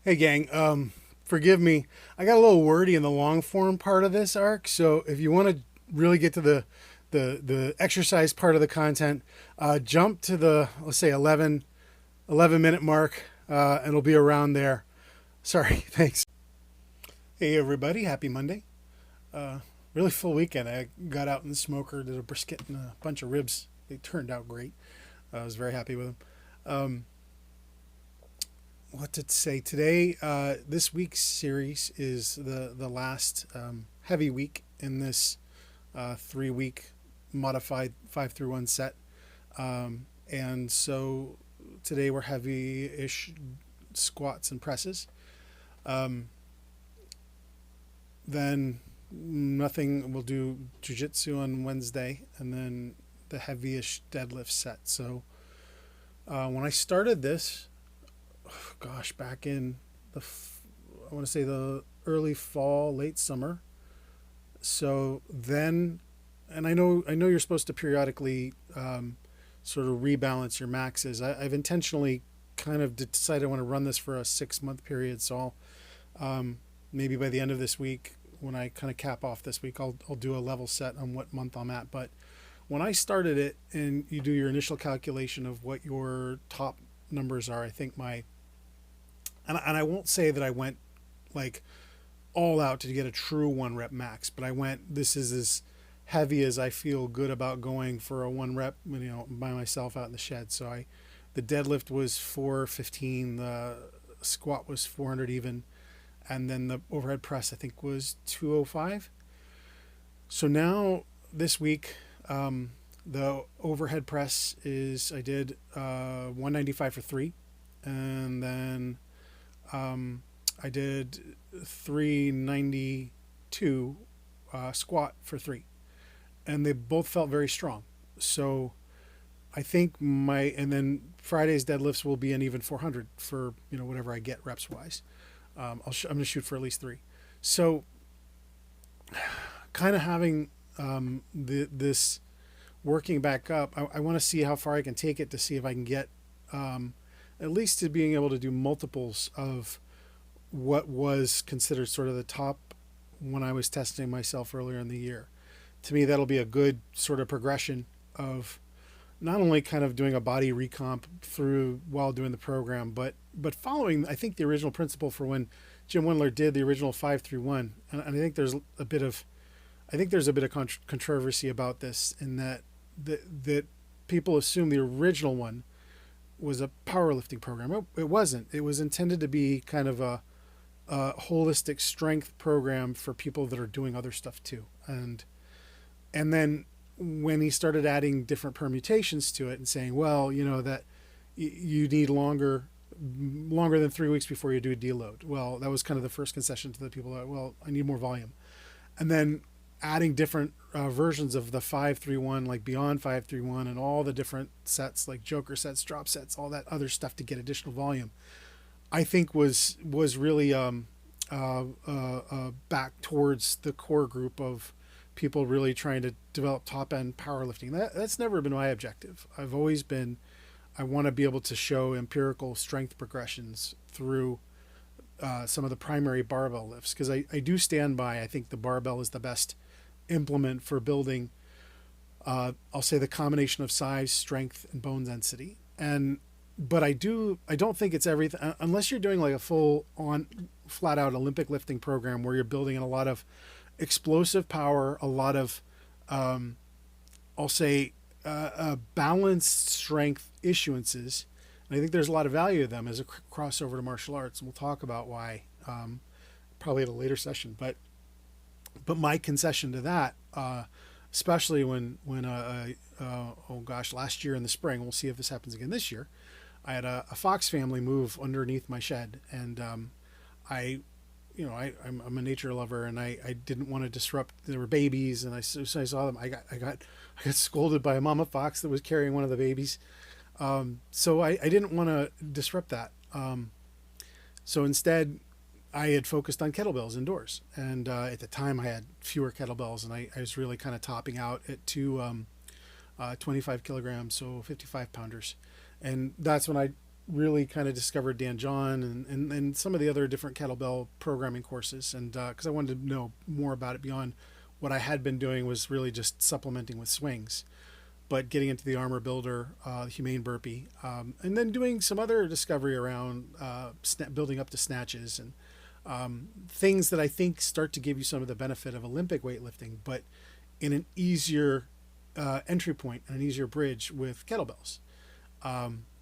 Hey gang, forgive me. I got a little wordy in the long form part of this arc, so if you want to really get to the exercise part of the content, jump to the let's say 11 minute mark, and it'll be around there. Sorry, thanks. Hey everybody, happy Monday. Uh, really full weekend. I got out in the smoker, did a brisket and a bunch of ribs. They turned out great. I was very happy with them. Um, what to say today? This week's series is the last heavy week in this 3 week modified 5 through 1 set, and so today we're heavy-ish squats and presses. Um, then nothing. We'll do jujitsu on Wednesday, and then the heavy-ish deadlift set. So when I started this, gosh, back in I want to say the early fall, late summer. So then, and I know you're supposed to periodically sort of rebalance your maxes. I've intentionally kind of decided I want to run this for a 6 month period. So maybe by the end of this week, when I kind of cap off this week, I'll do a level set on what month I'm at. But when I started it, and you do your initial calculation of what your top numbers are, I think and I won't say that I went like all out to get a true 1 rep max, but I went, this is as heavy as I feel good about going for a 1 rep, by myself out in the shed. So the deadlift was 415, the squat was 400 even, and then the overhead press I think was 205. So now this week, the overhead press is, I did 195 for 3, and then I did 392 squat for 3, and they both felt very strong. So I think and then Friday's deadlifts will be an even 400 for whatever I get reps wise. I'm gonna shoot for at least 3. So kind of having this working back up, I want to see how far I can take it to see if I can get at least to being able to do multiples of what was considered sort of the top when I was testing myself earlier in the year. To me, that'll be a good sort of progression of not only kind of doing a body recomp through while doing the program, but following, I think, the original principle for when Jim Wendler did the original 5-3-1. And I think there's a bit of controversy about this, in that people assume the original one was a powerlifting program. It wasn't. It was intended to be kind of a holistic strength program for people that are doing other stuff too. And then when he started adding different permutations to it and saying, well, that you need longer than 3 weeks before you do a deload. Well, that was kind of the first concession to the people that, well, I need more volume. And then adding different versions of the 5-3-1, like beyond 5-3-1, and all the different sets, like joker sets, drop sets, all that other stuff to get additional volume, I think was really back towards the core group of people really trying to develop top end powerlifting. That's never been my objective. I've always been, I want to be able to show empirical strength progressions through some of the primary barbell lifts, because I do stand by, I think the barbell is the best implement for building, I'll say, the combination of size, strength, and bone density. But I don't think it's everything, unless you're doing like a full on flat out Olympic lifting program where you're building in a lot of explosive power, a lot of I'll say balanced strength issuances. And I think there's a lot of value to them as a crossover to martial arts, and we'll talk about why probably at a later session. But my concession to that, especially when oh gosh, last year in the spring, we'll see if this happens again this year, I had a fox family move underneath my shed, and I'm a nature lover, and I didn't want to disrupt. There were babies, and so I saw them. I got scolded by a mama fox that was carrying one of the babies. So I didn't want to disrupt that. So instead, I had focused on kettlebells indoors, and at the time I had fewer kettlebells, and I was really kind of topping out at two 25 kilograms, so 55 pounders, and that's when I really kind of discovered Dan John and some of the other different kettlebell programming courses. And because I wanted to know more about it beyond what I had been doing was really just supplementing with swings. But getting into the armor builder, humane burpee, and then doing some other discovery around building up to snatches and things that I think start to give you some of the benefit of Olympic weightlifting, but in an easier entry point and an easier bridge with kettlebells.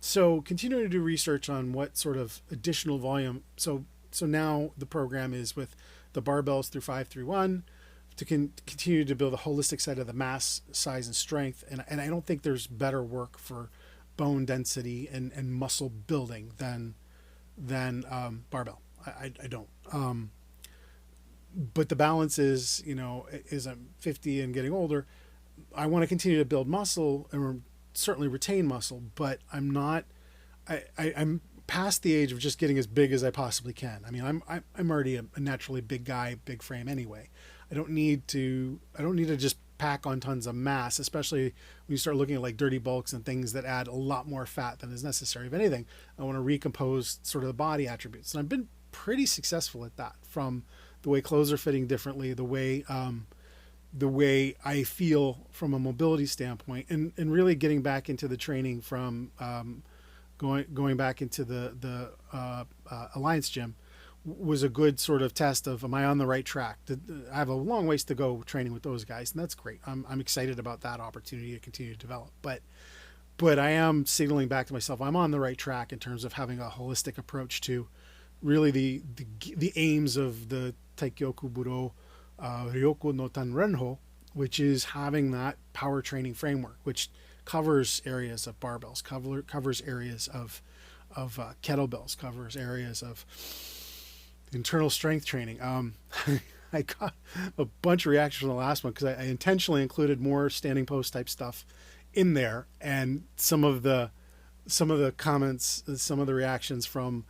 So continuing to do research on what sort of additional volume. So now the program is with the barbells through 531 to continue to build a holistic side of the mass, size, and strength. And I don't think there's better work for bone density and muscle building than barbell. I don't. But the balance is, as I'm 50 and getting older, I want to continue to build muscle and certainly retain muscle, but I'm not. I'm past the age of just getting as big as I possibly can. I mean, I'm already a naturally big guy, big frame anyway. I don't need to just pack on tons of mass, especially when you start looking at like dirty bulks and things that add a lot more fat than is necessary. If anything, I want to recompose sort of the body attributes, and I've been pretty successful at that. From the way clothes are fitting differently, the way I feel from a mobility standpoint, and really getting back into the training from going back into the Alliance gym was a good sort of test of, am I on the right track? I have a long ways to go training with those guys, and that's great. I'm excited about that opportunity to continue to develop. But I am signaling back to myself, I'm on the right track in terms of having a holistic approach to really the aims of the Taikyoku Budoryoku no Tanrenhō, which is having that power training framework, which covers areas of barbells, covers areas of kettlebells, covers areas of internal strength training. I got a bunch of reactions from the last one because I intentionally included more standing post type stuff in there, and some of the comments, some of the reactions from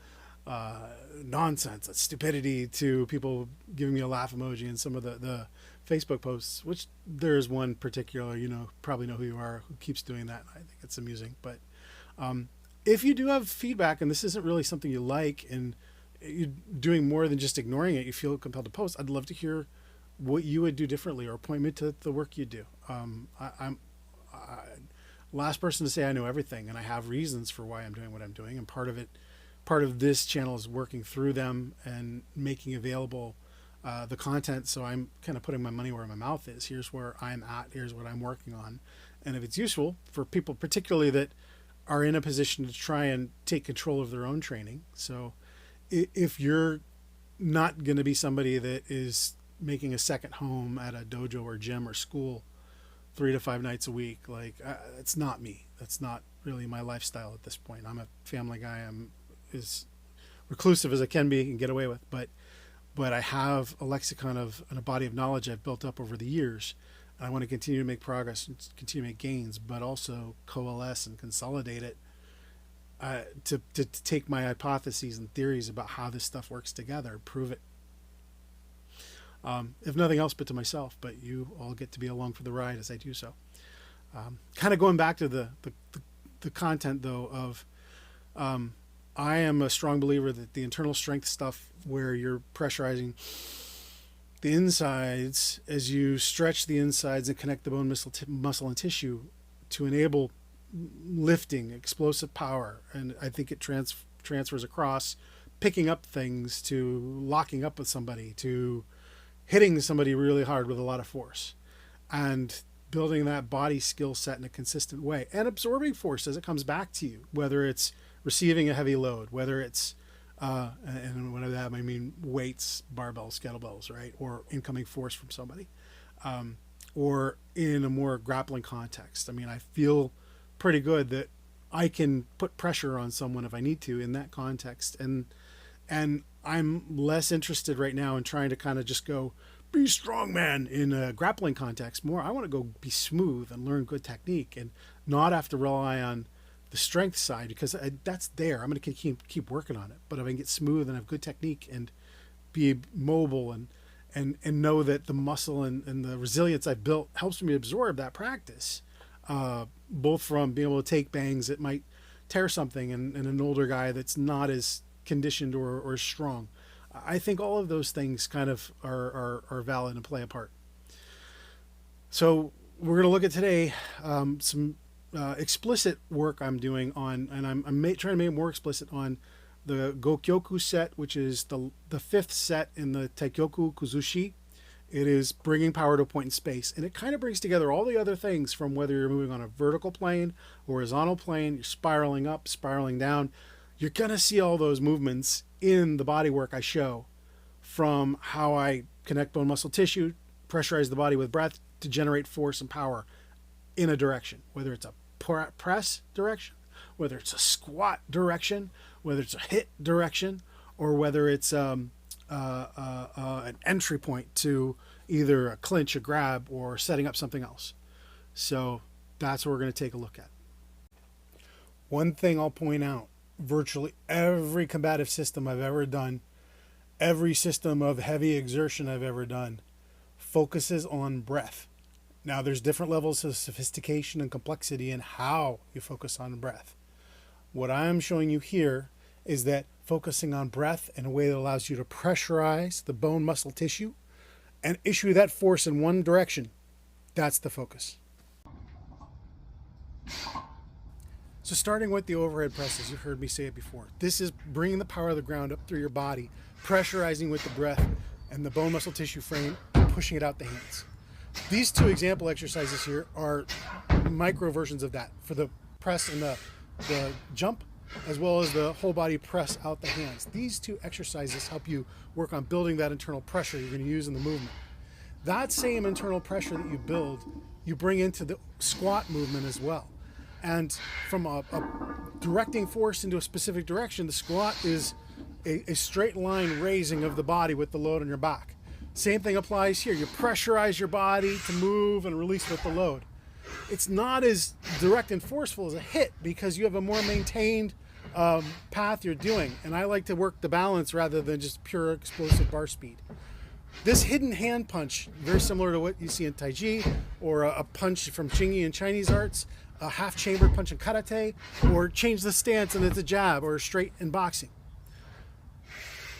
nonsense, stupidity, to people giving me a laugh emoji, and some of the Facebook posts, which there is one particular, probably know who you are, who keeps doing that. I think it's amusing. But if you do have feedback and this isn't really something you like, and you're doing more than just ignoring it, you feel compelled to post, I'd love to hear what you would do differently, or point me to the work you do. I'm last person to say I know everything, and I have reasons for why I'm doing what I'm doing, and part of this channel is working through them and making available the content. So I'm kind of putting my money where my mouth is. Here's where I'm at. Here's what I'm working on. And if it's useful for people, particularly that are in a position to try and take control of their own training. So if you're not going to be somebody that is making a second home at a dojo or gym or school 3 to 5 nights a week, it's not me. That's not really my lifestyle at this point. I'm a family guy. I'm as reclusive as I can be and get away with, but I have a lexicon and a body of knowledge I've built up over the years. And I want to continue to make progress and continue to make gains, but also coalesce and consolidate it to take my hypotheses and theories about how this stuff works together, prove it. If nothing else, but to myself, but you all get to be along for the ride as I do so. Kind of going back to the content though of, I am a strong believer that the internal strength stuff, where you're pressurizing the insides as you stretch the insides and connect the bone, muscle and tissue to enable lifting, explosive power. And I think it transfers across picking up things to locking up with somebody to hitting somebody really hard with a lot of force, and building that body skill set in a consistent way and absorbing force as it comes back to you, whether it's receiving a heavy load, whether it's and when I mean weights, barbells, kettlebells, right, or incoming force from somebody, or in a more grappling context. I mean, I feel pretty good that I can put pressure on someone if I need to in that context, and I'm less interested right now in trying to kind of just go be strong man in a grappling context. More, I want to go be smooth and learn good technique and not have to rely on the strength side, because that's there. I'm going to keep working on it. But if I can get smooth and have good technique and be mobile and know that the muscle and the resilience I've built helps me absorb that practice, both from being able to take bangs that might tear something in an older guy that's not as conditioned or strong. I think all of those things kind of are valid and play a part. So we're going to look at today some explicit work I'm doing on, and I'm trying to make it more explicit on the Gokyoku set, which is the fifth set in the Taikyoku Kuzushi. It is bringing power to a point in space, and it kind of brings together all the other things from whether you're moving on a vertical plane, horizontal plane, you're spiraling up, spiraling down. You're going to see all those movements in the body work I show, from how I connect bone muscle tissue, pressurize the body with breath to generate force and power in a direction, whether it's a press direction, whether it's a squat direction, whether it's a hit direction, or whether it's an entry point to either a clinch, a grab, or setting up something else. So that's what we're going to take a look at. One thing I'll point out, virtually every combative system I've ever done, every system of heavy exertion I've ever done, focuses on breath. Now, there's different levels of sophistication and complexity in how you focus on breath. What I'm showing you here is that focusing on breath in a way that allows you to pressurize the bone muscle tissue and issue that force in one direction, that's the focus. So starting with the overhead presses, you've heard me say it before. This is bringing the power of the ground up through your body, pressurizing with the breath and the bone muscle tissue frame, and pushing it out the hands. These two example exercises here are micro versions of that for the press and the jump, as well as the whole body press out the hands. These two exercises help you work on building that internal pressure you're going to use in the movement. That same internal pressure that you build, you bring into the squat movement as well. And from a directing force into a specific direction, the squat is a straight line raising of the body with the load on your back. Same thing applies here. You pressurize your body to move and release with the load. It's not as direct and forceful as a hit because you have a more maintained path you're doing. And I like to work the balance rather than just pure explosive bar speed. This hidden hand punch, very similar to what you see in Taiji, or a punch from Jingyi in Chinese arts, a half-chambered punch in karate, or change the stance and it's a jab, or straight in boxing.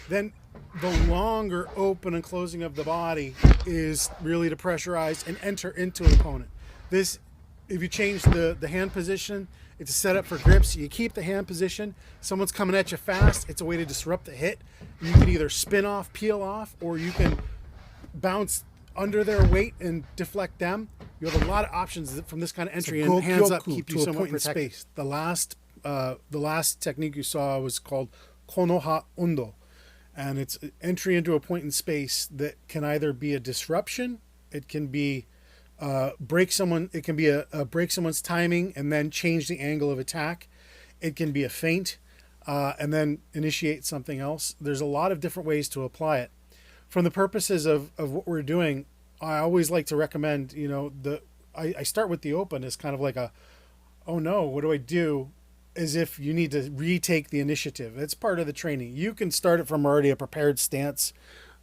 Then the longer open and closing of the body is really to pressurize and enter into an opponent. This, if you change the hand position, it's a setup for grips. You keep the hand position. Someone's coming at you fast. It's a way to disrupt the hit. You can either spin off, peel off, or you can bounce under their weight and deflect them. You have a lot of options from this kind of entry, and hands up keep you somewhat protected. Space. The last technique you saw was called konoha undo, and it's entry into a point in space that can either be a disruption, it can be break someone, it can be a break someone's timing and then change the angle of attack. It can be a feint and then initiate something else. There's a lot of different ways to apply it. For the purposes of what we're doing, I always like to recommend, I start with the open as kind of like oh no, what do I do? As if you need to retake the initiative. It's part of the training. You can start it from already a prepared stance,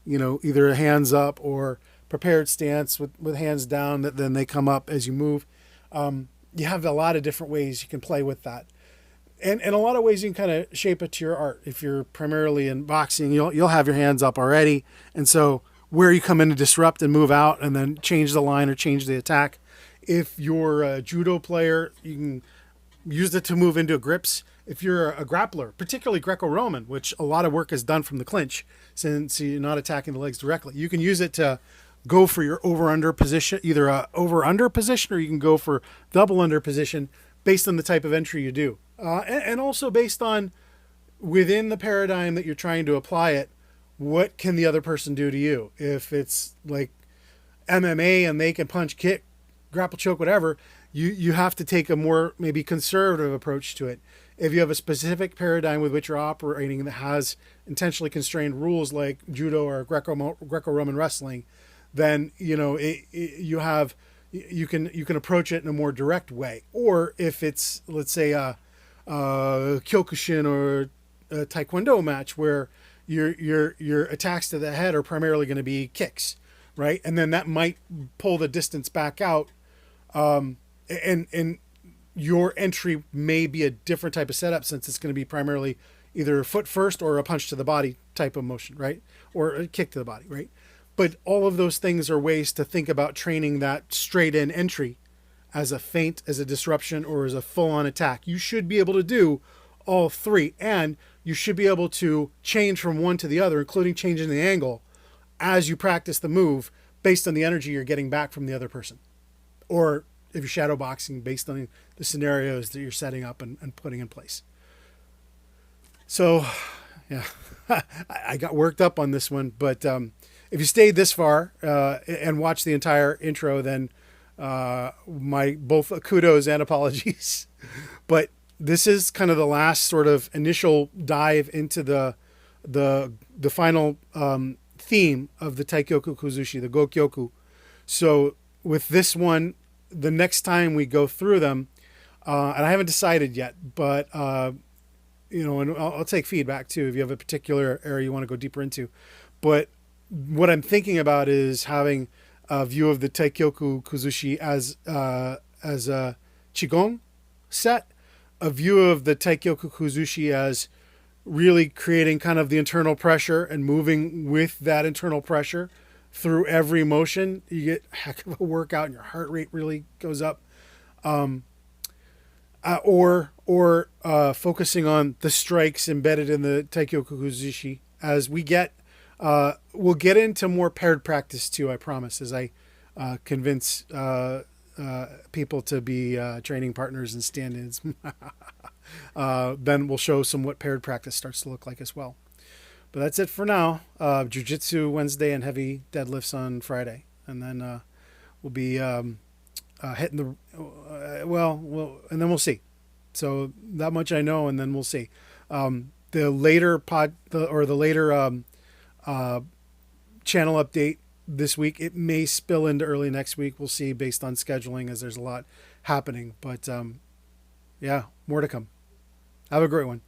either hands up or prepared stance with hands down, that then they come up as you move. You have a lot of different ways you can play with that. And in a lot of ways you can kind of shape it to your art. If you're primarily in boxing, you'll have your hands up already. And so where you come in to disrupt and move out and then change the line or change the attack. If you're a judo player, you can use it to move into grips. If you're a grappler, particularly Greco-Roman, which a lot of work is done from the clinch, since you're not attacking the legs directly, you can use it to go for your over-under position, either a over-under position, or you can go for double-under position based on the type of entry you do. And also based on, within the paradigm that you're trying to apply it, what can the other person do to you? If it's like MMA and they can punch, kick, grapple, choke, whatever, you have to take a more maybe conservative approach to it. If you have a specific paradigm with which you're operating that has intentionally constrained rules like judo or Greco-Roman wrestling, then you can approach it in a more direct way. Or if it's, let's say, a Kyokushin or a Taekwondo match where your attacks to the head are primarily going to be kicks, right? And then that might pull the distance back out. And your entry may be a different type of setup since it's going to be primarily either foot first or a punch to the body type of motion, right? Or a kick to the body, right? But all of those things are ways to think about training that straight in entry as a feint, as a disruption, or as a full on attack. You should be able to do all three, and you should be able to change from one to the other, including changing the angle as you practice the move based on the energy you're getting back from the other person. Or if you're shadow boxing, based on the scenarios that you're setting up and putting in place. So, yeah, I got worked up on this one, but if you stayed this far and watched the entire intro, then my both kudos and apologies. But this is kind of the last sort of initial dive into the final theme of the Taikyoku Kuzushi, the Gokyoku. So with this one, the next time we go through them, and I haven't decided yet, but and I'll take feedback too if you have a particular area you want to go deeper into. But what I'm thinking about is having a view of the Taikyoku Kuzushi as a qigong set, a view of the Taikyoku Kuzushi as really creating kind of the internal pressure and moving with that internal pressure through every motion. You get a heck of a workout and your heart rate really goes up. Or focusing on the strikes embedded in the Taikyoku Kuzushi as we get. We'll get into more paired practice too, I promise, as I convince people to be training partners and stand-ins. Then we'll show some what paired practice starts to look like as well. But that's it for now. Jiu-Jitsu Wednesday and heavy deadlifts on Friday. And then we'll be hitting the... and then we'll see. So that much I know, and then we'll see. The later channel update this week, it may spill into early next week. We'll see based on scheduling as there's a lot happening. But yeah, more to come. Have a great one.